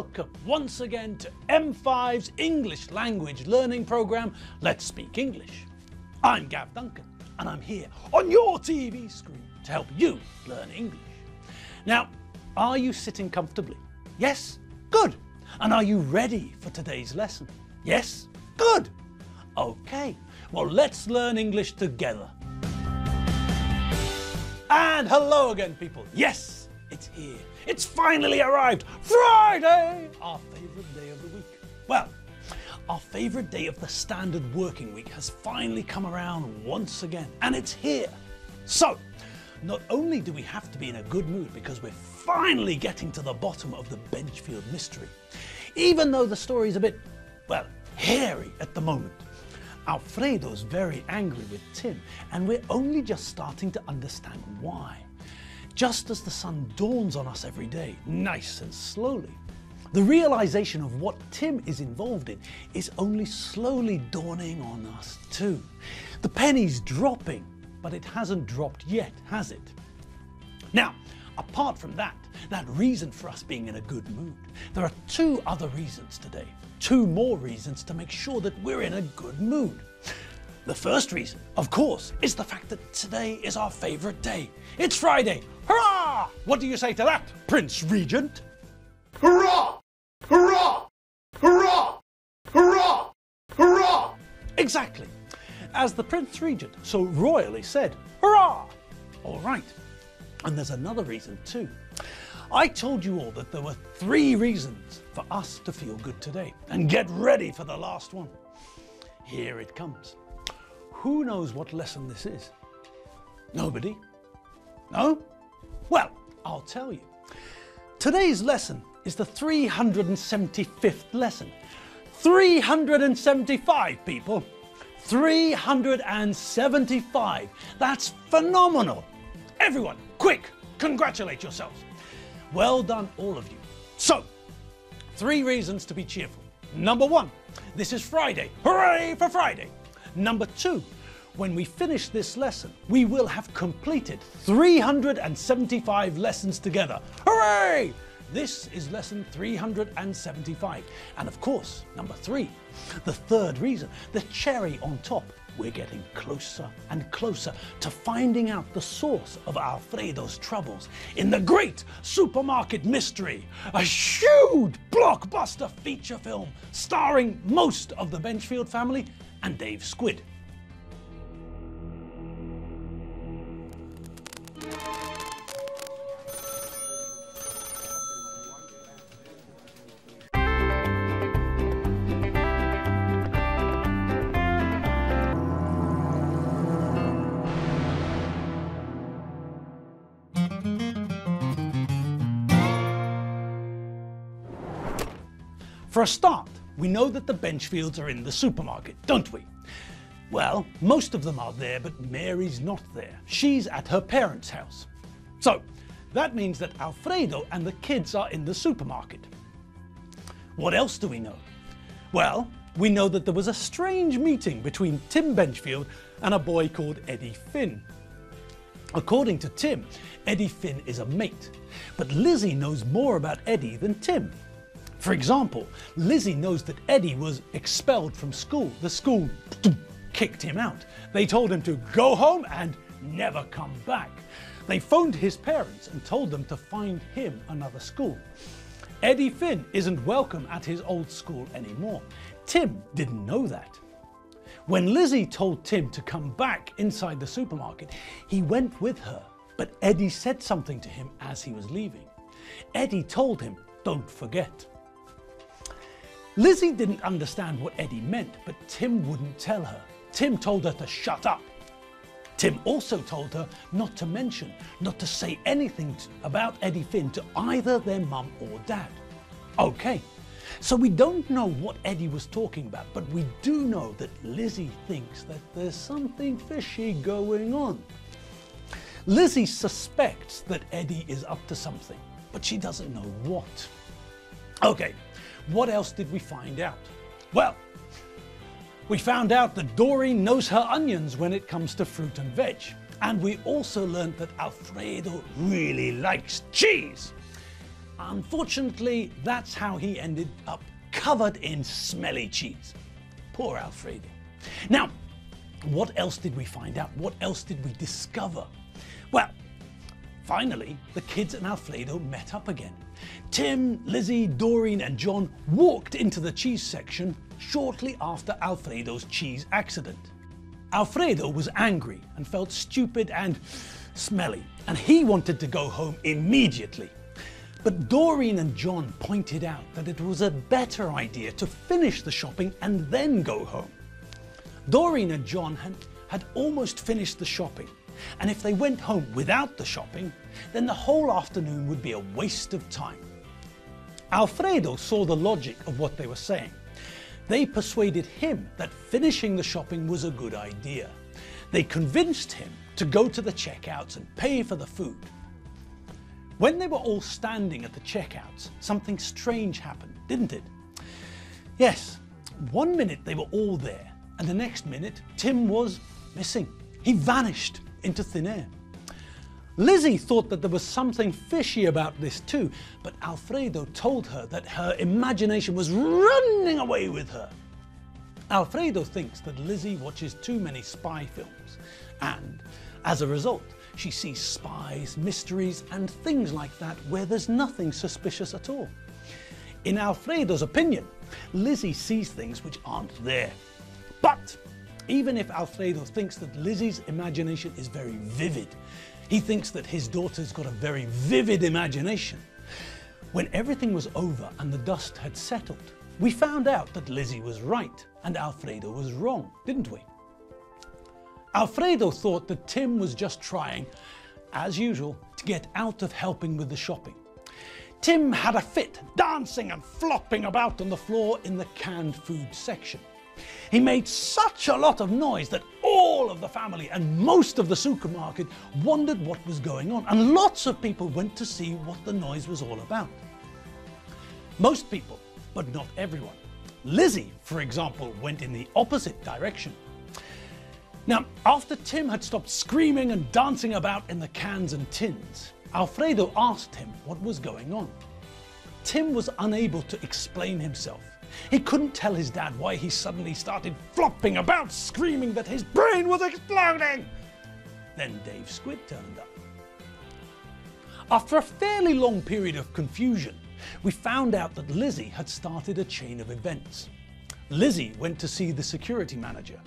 welcome once again to M5's English language learning program, Let's Speak English. I'm Gav Duncan and I'm here on your TV screen to help you learn English. Now, are you sitting comfortably? Yes? Good. And are you ready for today's lesson? Yes? Good. Okay, well let's learn English together. And hello again, people. Yes, it's here. It's finally arrived. Friday, our favourite day of the week. Well, our favourite day of the standard working week has finally come around once again, and it's here. So, not only do we have to be in a good mood because we're finally getting to the bottom of the Benchfield mystery, even though the story is a bit, well, hairy at the moment. Alfredo's very angry with Tim, and we're only just starting to understand why. Just as the sun dawns on us every day, nice and slowly, the realization of what Tim is involved in is only slowly dawning on us too. The penny's dropping, but it hasn't dropped yet, has it? Now, apart from that reason for us being in a good mood, there are two other reasons today. Two more reasons to make sure that we're in a good mood. The first reason, of course, is the fact that today is our favourite day. It's Friday. Hurrah! What do you say to that, Prince Regent? Hurrah! Hurrah! Hurrah! Hurrah! Hurrah! Exactly. As the Prince Regent so royally said, hurrah! All right. And there's another reason too. I told you all that there were 3 reasons for us to feel good today. And get ready for the last one. Here it comes. Who knows what lesson this is? Nobody? No? Well, I'll tell you. Today's lesson is the 375th lesson. 375 people. 375. That's phenomenal. Everyone, quick, congratulate yourselves. Well done, all of you. So, 3 reasons to be cheerful. Number 1, this is Friday. Hooray for Friday. Number 2, when we finish this lesson, we will have completed 375 lessons together. Hooray! This is lesson 375. And of course, number 3, the third reason, the cherry on top. We're getting closer and closer to finding out the source of Alfredo's troubles in the great supermarket mystery, a huge blockbuster feature film starring most of the Benchfield family and Dave Squid. For a start, we know that the Benchfields are in the supermarket, don't we? Well, most of them are there, but Mary's not there. She's at her parents' house. So, that means that Alfredo and the kids are in the supermarket. What else do we know? Well, we know that there was a strange meeting between Tim Benchfield and a boy called Eddie Finn. According to Tim, Eddie Finn is a mate, but Lizzie knows more about Eddie than Tim. For example, Lizzie knows that Eddie was expelled from school. The school kicked him out. They told him to go home and never come back. They phoned his parents and told them to find him another school. Eddie Finn isn't welcome at his old school anymore. Tim didn't know that. When Lizzie told Tim to come back inside the supermarket, he went with her, but Eddie said something to him as he was leaving. Eddie told him, "Don't forget." Lizzie didn't understand what Eddie meant, but Tim wouldn't tell her. Tim told her to shut up. Tim also told her not to mention, not to say anything about Eddie Finn to either their mum or dad. Okay, so we don't know what Eddie was talking about, but we do know that Lizzie thinks that there's something fishy going on. Lizzie suspects that Eddie is up to something, but she doesn't know what. Okay. What else did we find out? Well, we found out that Doreen knows her onions when it comes to fruit and veg. And we also learned that Alfredo really likes cheese. Unfortunately, that's how he ended up covered in smelly cheese. Poor Alfredo. Now, what else did we find out? What else did we discover? Well, finally, the kids and Alfredo met up again. Tim, Lizzie, Doreen and John walked into the cheese section shortly after Alfredo's cheese accident. Alfredo was angry and felt stupid and smelly, and he wanted to go home immediately. But Doreen and John pointed out that it was a better idea to finish the shopping and then go home. Doreen and John had almost finished the shopping, and if they went home without the shopping, then the whole afternoon would be a waste of time. Alfredo saw the logic of what they were saying. They persuaded him that finishing the shopping was a good idea. They convinced him to go to the checkouts and pay for the food. When they were all standing at the checkouts, something strange happened, didn't it? Yes, 1 minute they were all there, and the next minute Tim was missing. He vanished into thin air. Lizzie thought that there was something fishy about this too, but Alfredo told her that her imagination was running away with her. Alfredo thinks that Lizzie watches too many spy films, and as a result, she sees spies, mysteries and things like that where there's nothing suspicious at all. In Alfredo's opinion, Lizzie sees things which aren't there. But even if Alfredo thinks that Lizzie's imagination is very vivid, he thinks that his daughter's got a very vivid imagination. When everything was over and the dust had settled, we found out that Lizzie was right and Alfredo was wrong, didn't we? Alfredo thought that Tim was just trying, as usual, to get out of helping with the shopping. Tim had a fit, dancing and flopping about on the floor in the canned food section. He made such a lot of noise that all of the family and most of the supermarket wondered what was going on, and lots of people went to see what the noise was all about. Most people, but not everyone. Lizzie, for example, went in the opposite direction. Now, after Tim had stopped screaming and dancing about in the cans and tins, Alfredo asked him what was going on. Tim was unable to explain himself. He couldn't tell his dad why he suddenly started flopping about, screaming that his brain was exploding. Then Dave Squid turned up. After a fairly long period of confusion, we found out that Lizzie had started a chain of events. Lizzie went to see the security manager.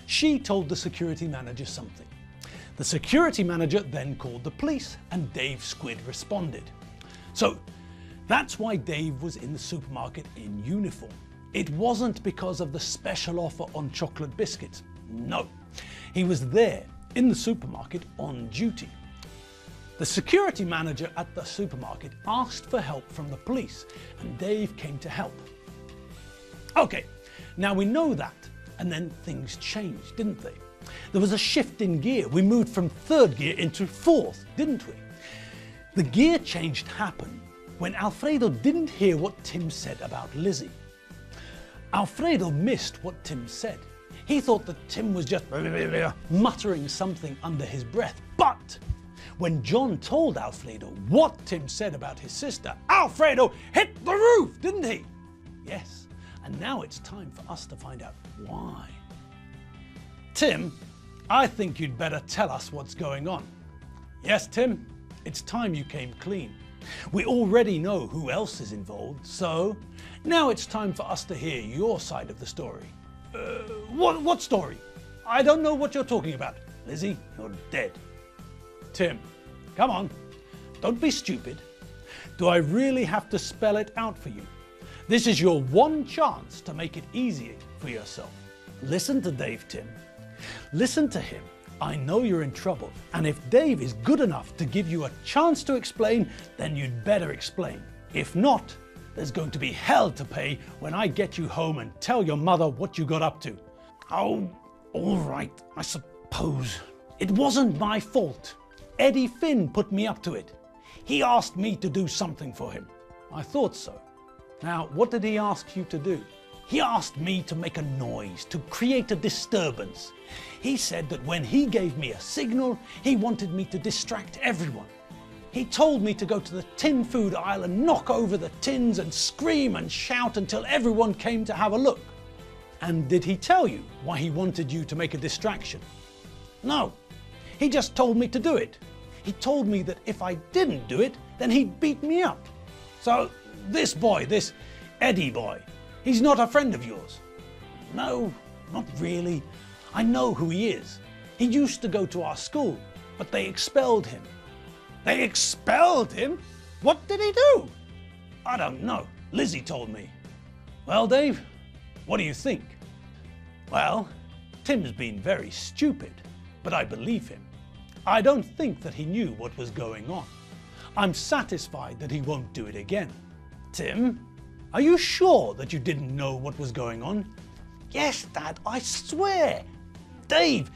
She told the security manager something. The security manager then called the police and Dave Squid responded. So that's why Dave was in the supermarket in uniform. It wasn't because of the special offer on chocolate biscuits. No, he was there in the supermarket on duty. The security manager at the supermarket asked for help from the police and Dave came to help. Okay, now we know that. And then things changed, didn't they? There was a shift in gear. We moved from third gear into fourth, didn't we? The gear change happened when Alfredo didn't hear what Tim said about Lizzie. Alfredo missed what Tim said. He thought that Tim was just muttering something under his breath. But when John told Alfredo what Tim said about his sister, Alfredo hit the roof, didn't he? Yes. And now it's time for us to find out why. Tim, I think you'd better tell us what's going on. Yes, Tim, it's time you came clean. We already know who else is involved, so now it's time for us to hear your side of the story. What story? I don't know what you're talking about. Lizzie, you're dead. Tim, come on, don't be stupid. Do I really have to spell it out for you? This is your one chance to make it easier for yourself. Listen to Dave, Tim. Listen to him. I know you're in trouble, and if Dave is good enough to give you a chance to explain, then you'd better explain. If not, there's going to be hell to pay when I get you home and tell your mother what you got up to. Oh, all right, I suppose. It wasn't my fault. Eddie Finn put me up to it. He asked me to do something for him. I thought so. Now, what did he ask you to do? He asked me to make a noise, to create a disturbance. He said that when he gave me a signal, he wanted me to distract everyone. He told me to go to the tin food aisle and knock over the tins and scream and shout until everyone came to have a look. And did he tell you why he wanted you to make a distraction? No, he just told me to do it. He told me that if I didn't do it, then he'd beat me up. So this boy, this Eddie boy, he's not a friend of yours? No, not really. I know who he is. He used to go to our school, but they expelled him. They expelled him? What did he do? I don't know. Lizzie told me. Well, Dave, what do you think? Well, Tim's been very stupid, but I believe him. I don't think that he knew what was going on. I'm satisfied that he won't do it again. Tim, are you sure that you didn't know what was going on? Yes, Dad, I swear. Dave,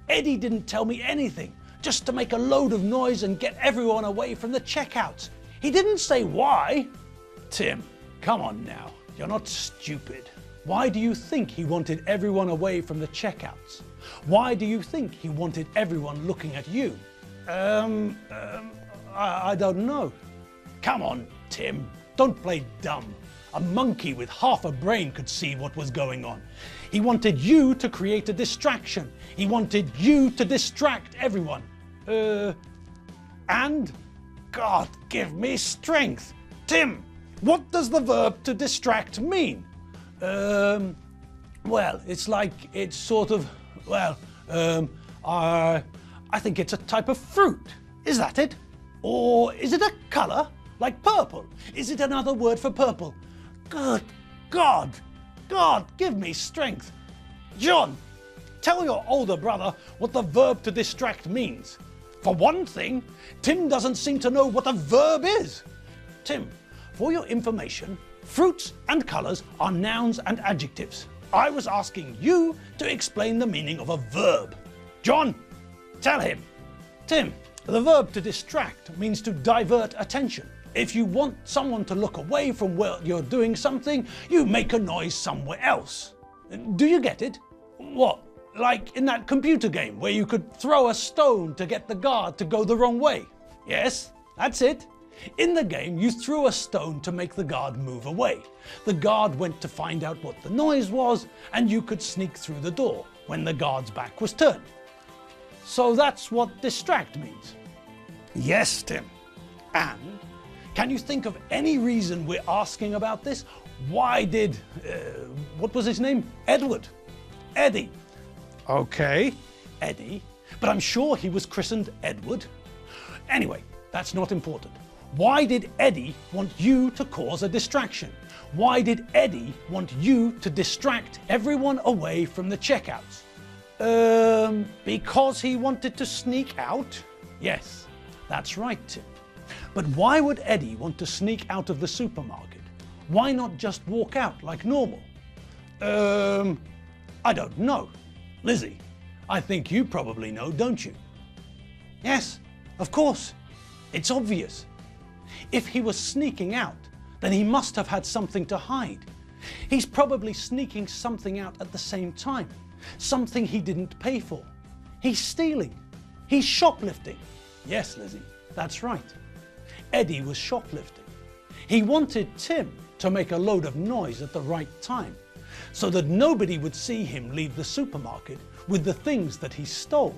Eddie didn't tell me anything, just to make a load of noise and get everyone away from the checkouts. He didn't say why. Tim, come on now, you're not stupid. Why do you think he wanted everyone away from the checkouts? Why do you think he wanted everyone looking at you? I don't know. Come on, Tim, don't play dumb. A monkey with half a brain could see what was going on. He wanted you to create a distraction. He wanted you to distract everyone. And? God, give me strength. Tim, what does the verb to distract mean? Well, it's sort of, I think it's a type of fruit. Is that it? Or is it a colour? Like purple? Is it another word for purple? Good God, give me strength. John, tell your older brother what the verb to distract means. For one thing, Tim doesn't seem to know what a verb is. Tim, for your information, fruits and colours are nouns and adjectives. I was asking you to explain the meaning of a verb. John, tell him. Tim, the verb to distract means to divert attention. If you want someone to look away from where you're doing something, you make a noise somewhere else. Do you get it? What? Like in that computer game where you could throw a stone to get the guard to go the wrong way? Yes, that's it. In the game, you threw a stone to make the guard move away. The guard went to find out what the noise was, and you could sneak through the door when the guard's back was turned. So that's what distract means. Yes, Tim. And can you think of any reason we're asking about this? Why did, what was his name? Edward. Eddie. Okay, Eddie, but I'm sure he was christened Edward. Anyway, that's not important. Why did Eddie want you to cause a distraction? Why did Eddie want you to distract everyone away from the checkouts? Because he wanted to sneak out? Yes, that's right, Tim. But why would Eddie want to sneak out of the supermarket? Why not just walk out like normal? I don't know. Lizzie, I think you probably know, don't you? Yes, of course. It's obvious. If he was sneaking out, then he must have had something to hide. He's probably sneaking something out at the same time, something he didn't pay for. He's stealing. He's shoplifting. Yes, Lizzie, that's right. Eddie was shoplifting. He wanted Tim to make a load of noise at the right time, so that nobody would see him leave the supermarket with the things that he stole.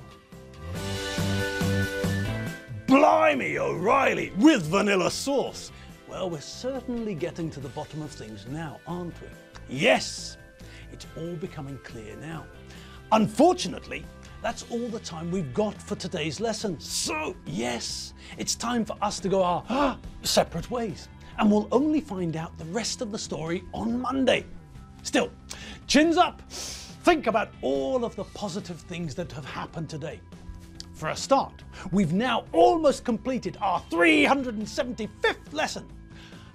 Blimey, O'Reilly, with vanilla sauce. Well, we're certainly getting to the bottom of things now, aren't we? Yes, it's all becoming clear now. Unfortunately, that's all the time we've got for today's lesson. So, yes, it's time for us to go our separate ways. And we'll only find out the rest of the story on Monday. Still, chins up. Think about all of the positive things that have happened today. For a start, we've now almost completed our 375th lesson.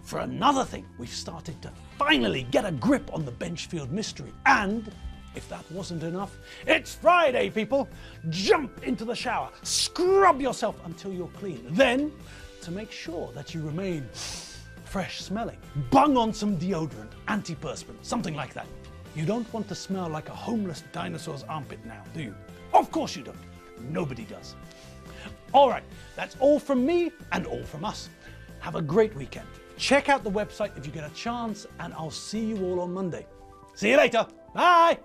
For another thing, we've started to finally get a grip on the Benchfield mystery. And if that wasn't enough, it's Friday, people. Jump into the shower, scrub yourself until you're clean. Then, to make sure that you remain fresh smelling, bung on some deodorant, antiperspirant, something like that. You don't want to smell like a homeless dinosaur's armpit now, do you? Of course you don't. Nobody does. All right, that's all from me and all from us. Have a great weekend. Check out the website if you get a chance, and I'll see you all on Monday. See you later. Bye.